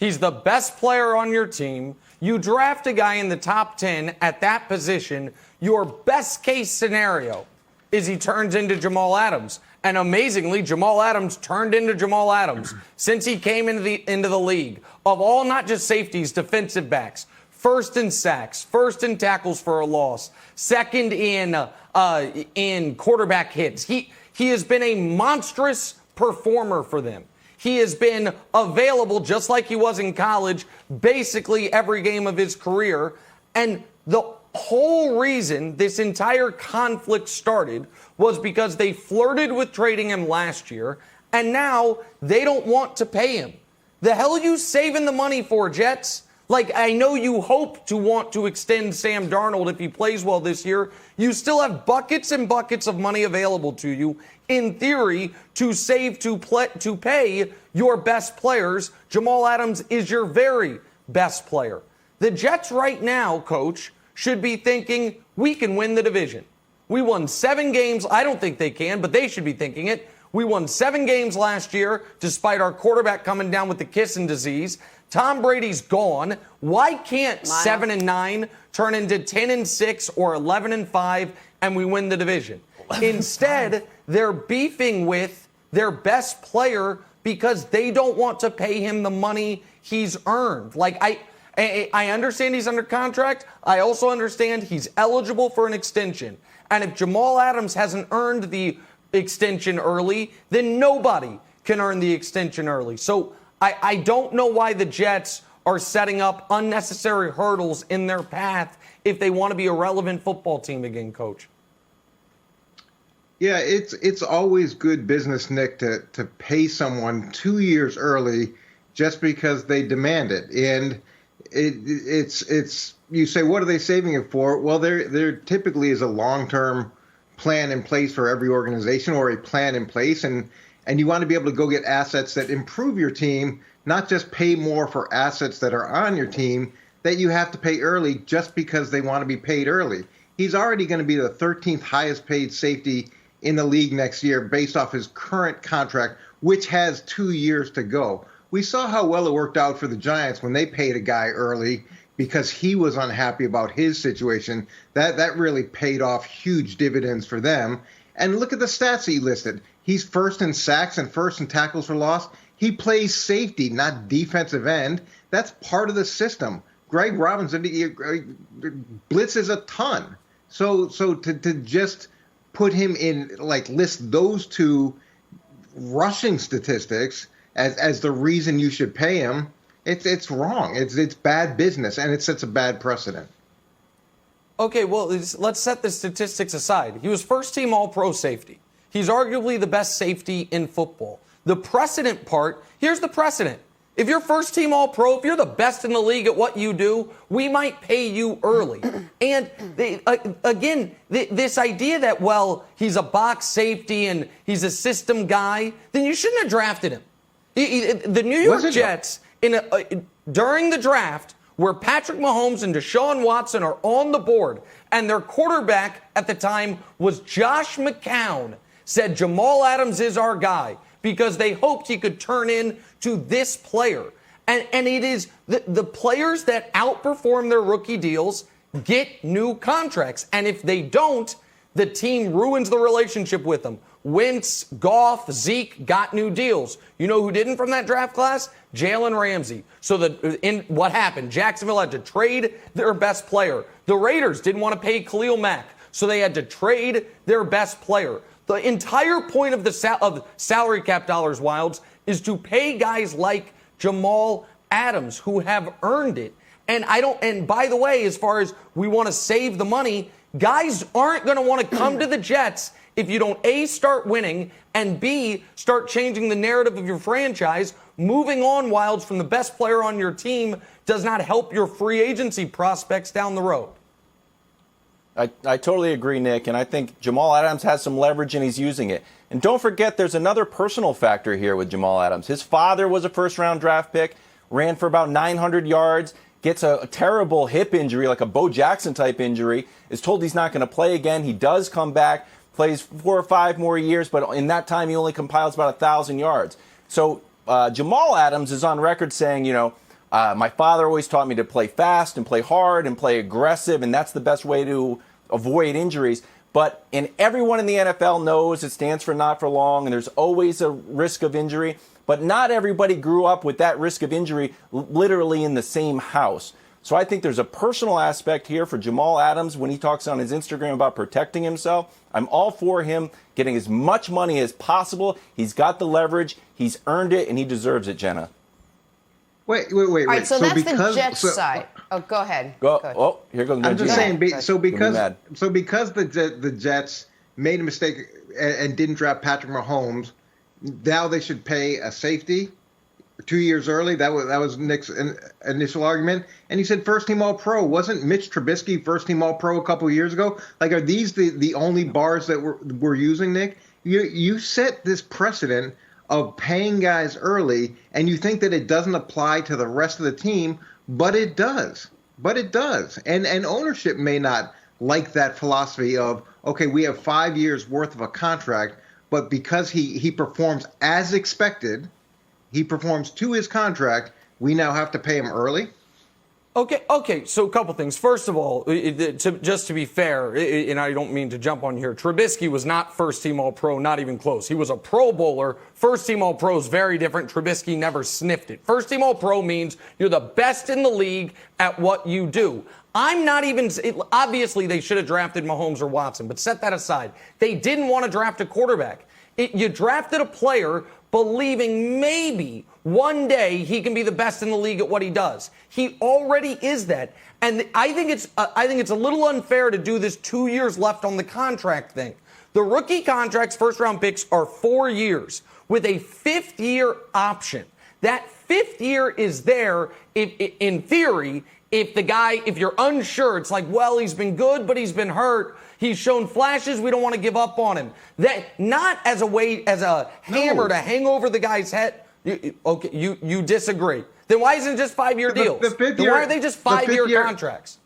He's the best player on your team. You draft a guy in the top 10 at that position. Your best case scenario is he turns into Jamal Adams. And amazingly, Jamal Adams turned into Jamal Adams since he came into the league. Of all, not just safeties, defensive backs, first in sacks, first in tackles for a loss, second in quarterback hits. He has been a monstrous performer for them. He has been available just like he was in college, basically every game of his career. And the whole reason this entire conflict started was because they flirted with trading him last year, and now they don't want to pay him. The hell are you saving the money for, Jets? Like, I know you hope to want to extend Sam Darnold if he plays well this year. You still have buckets and buckets of money available to you, in theory, to save to pay your best players. Jamal Adams is your very best player. The Jets right now, Coach, should be thinking, we can win the division. We won 7 games. I don't think they can, but they should be thinking it. We won 7 games last year, despite our quarterback coming down with the kissing disease. Tom Brady's gone. Why can't 7-9 turn into 10-6 or 11-5 and we win the division? Instead, they're beefing with their best player because they don't want to pay him the money he's earned. Like, I understand he's under contract. I also understand he's eligible for an extension. And if Jamal Adams hasn't earned the extension early, then nobody can earn the extension early. So I don't know why the Jets are setting up unnecessary hurdles in their path if they want to be a relevant football team again, Coach. Yeah, it's always good business, Nick, to pay someone 2 years early just because they demand it. And it's you say, what are they saving it for? Well, there typically is a long-term plan in place for every organization, or a plan in place, and you want to be able to go get assets that improve your team, not just pay more for assets that are on your team that you have to pay early just because they want to be paid early. He's already going to be the 13th highest paid safety in the league next year based off his current contract, which has 2 years to go. We saw how well it worked out for the Giants when they paid a guy early because he was unhappy about his situation. That really paid off huge dividends for them. And look at the stats he listed. He's first in sacks and first in tackles for loss. He plays safety, not defensive end. That's part of the system. Greg Robinson blitzes a ton. So to just put him in, like, list those two rushing statistics as the reason you should pay him, it's wrong. It's bad business, and it sets a bad precedent. Okay, well, let's set the statistics aside. He was first-team All-Pro safety. He's arguably the best safety in football. The precedent part, here's the precedent. If you're first-team All-Pro, if you're the best in the league at what you do, we might pay you early. And this idea that, well, he's a box safety and he's a system guy, then you shouldn't have drafted him. The New York Jets, during the draft, where Patrick Mahomes and Deshaun Watson are on the board, and their quarterback at the time was Josh McCown, said Jamal Adams is our guy because they hoped he could turn into this player. And it is the players that outperform their rookie deals get new contracts. And if they don't, the team ruins the relationship with them. Wentz, Goff, Zeke got new deals. You know who didn't from that draft class? Jalen Ramsey. So what happened? Jacksonville had to trade their best player. The Raiders didn't want to pay Khalil Mack, so they had to trade their best player. The entire point of the salary cap dollars, Wildes, is to pay guys like Jamal Adams who have earned it. And by the way, as far as we want to save the money, guys aren't going to want to come to the Jets if you don't, A, start winning, and B, start changing the narrative of your franchise. Moving on, Wildes, from the best player on your team does not help your free agency prospects down the road. I totally agree, Nick, and I think Jamal Adams has some leverage and he's using it. And don't forget, there's another personal factor here with Jamal Adams. His father was a first-round draft pick, ran for about 900 yards, gets a terrible hip injury, like a Bo Jackson-type injury, is told he's not going to play again. He does come back, plays 4 or 5 more years, but in that time he only compiles about 1,000 yards. So Jamal Adams is on record saying, My father always taught me to play fast and play hard and play aggressive, and that's the best way to avoid injuries. But everyone in the NFL knows it stands for not for long, and there's always a risk of injury. But not everybody grew up with that risk of injury literally in the same house. So I think there's a personal aspect here for Jamal Adams when he talks on his Instagram about protecting himself. I'm all for him getting as much money as possible. He's got the leverage. He's earned it, and he deserves it, Jenna. Wait. All right, so that's the Jets side. Oh, go ahead. Go ahead. Oh, here goes Mangini. I'm just saying. Because the Jets made a mistake and didn't draft Patrick Mahomes, now they should pay a safety 2 years early. That was Nick's initial argument, and he said first team All Pro. Wasn't Mitch Trubisky first team All Pro a couple of years ago? Like, are these the only bars that we're using, Nick? You set this precedent of paying guys early, and you think that it doesn't apply to the rest of the team, but it does. And ownership may not like that philosophy of, okay, we have 5 years worth of a contract, but because he performs as expected, he performs to his contract, we now have to pay him early. Okay. So a couple things. First of all, just to be fair, and I don't mean to jump on here, Trubisky was not first team All Pro, not even close. He was a Pro Bowler. First team All Pro is very different. Trubisky never sniffed it. First team All Pro means you're the best in the league at what you do. I'm not even, obviously they should have drafted Mahomes or Watson, but set that aside. They didn't want to draft a quarterback. You drafted a player believing maybe one day he can be the best in the league at what he does. He already is that. And I think it's a little unfair to do this 2 years left on the contract thing. The rookie contracts, first round picks, are 4 years with a fifth year option. That fifth year is there in theory if you're unsure. It's like, well, he's been good, but he's been hurt. He's shown flashes. We don't want to give up on him. That not as a hammer to hang over the guy's head. Okay, you disagree. Then why isn't it just 5-year deals? Then why are they just 5-year contracts?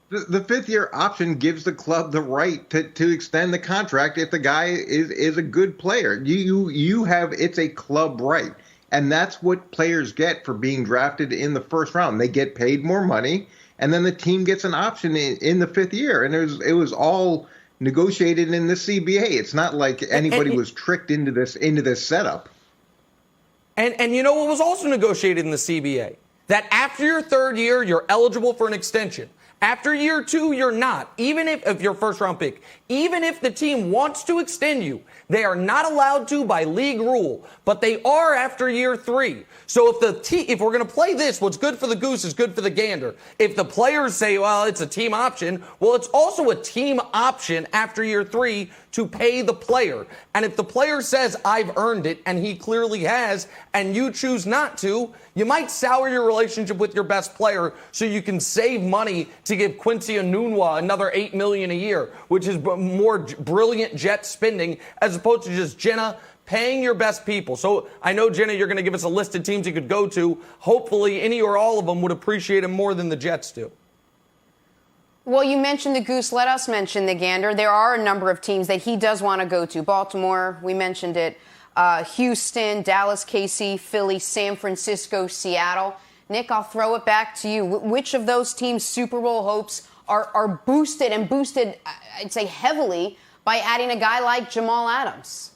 The fifth year option gives the club the right to extend the contract if the guy is a good player. It's a club right. And that's what players get for being drafted in the first round. They get paid more money, and then the team gets an option in the fifth year. And it was all negotiated in the CBA. It's not like anybody was tricked into this setup. And you know what was also negotiated in the CBA? That after your third year, you're eligible for an extension. After year 2, you're not, even if you're first round pick. Even if the team wants to extend you, they are not allowed to by league rule, but they are after year 3. So if we're going to play this, what's good for the goose is good for the gander. If the players say, well, it's a team option, well, it's also a team option after year 3 to pay the player. And if the player says, I've earned it, and he clearly has, and you choose not to, you might sour your relationship with your best player so you can save money to give Quincy Enunwa another $8 million a year, which is more brilliant Jet spending as opposed to just Jenna paying your best people. So I know, Jenna, you're going to give us a list of teams you could go to. Hopefully any or all of them would appreciate him more than the Jets do. Well, you mentioned the goose. Let us mention the gander. There are a number of teams that he does want to go to. Baltimore, we mentioned it. Houston, Dallas, KC, Philly, San Francisco, Seattle. Nick, I'll throw it back to you. Which of those teams' Super Bowl hopes are boosted, I'd say heavily, by adding a guy like Jamal Adams?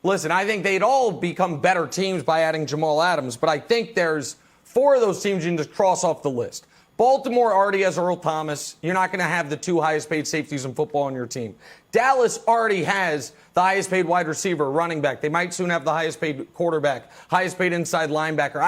Listen, I think they'd all become better teams by adding Jamal Adams, but I think there's 4 of those teams you can just cross off the list. Baltimore already has Earl Thomas. You're not going to have the 2 highest paid safeties in football on your team. Dallas already has the highest paid wide receiver, running back. They might soon have the highest paid quarterback, highest paid inside linebacker.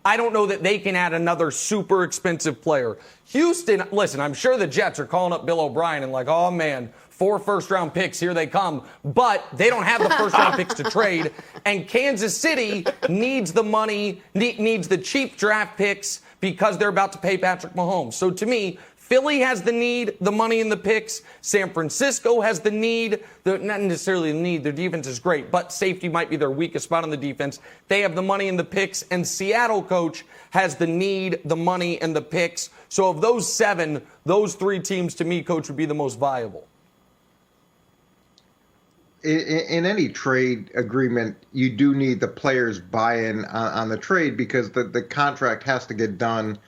I don't know that they can add another super expensive player. Houston, listen, I'm sure the Jets are calling up Bill O'Brien and like, oh man, 4 first-round picks, here they come. But they don't have the first-round picks to trade. And Kansas City needs the money, needs the cheap draft picks because they're about to pay Patrick Mahomes. So to me, Philly has the need, the money and the picks. San Francisco has the need, not necessarily the need. Their defense is great, but safety might be their weakest spot on the defense. They have the money and the picks. And Seattle, coach, has the need, the money, and the picks. So of those 7, those 3 teams, to me, coach, would be the most viable. in any trade agreement, you do need the players' buy-in on the trade because the contract has to get done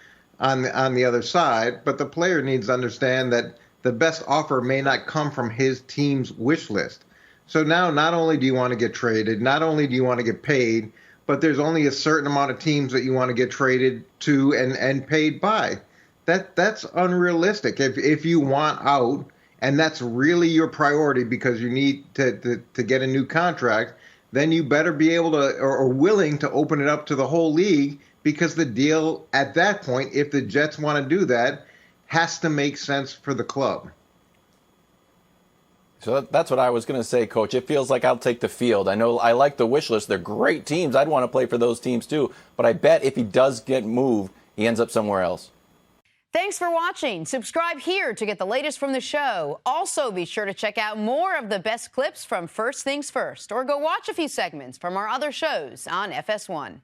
on the other side. But the player needs to understand that the best offer may not come from his team's wish list. So now not only do you want to get traded, not only do you want to get paid, but there's only a certain amount of teams that you want to get traded to and paid by. That's unrealistic. If you want out, and that's really your priority because you need to get a new contract, then you better be able to or willing to open it up to the whole league, because the deal at that point, if the Jets want to do that, has to make sense for the club. So that's what I was going to say, Coach. It feels like I'll take the field. I know I like the wish list. They're great teams. I'd want to play for those teams too. But I bet if he does get moved, he ends up somewhere else. Thanks for watching. Subscribe here to get the latest from the show. Also, be sure to check out more of the best clips from First Things First, or go watch a few segments from our other shows on FS1.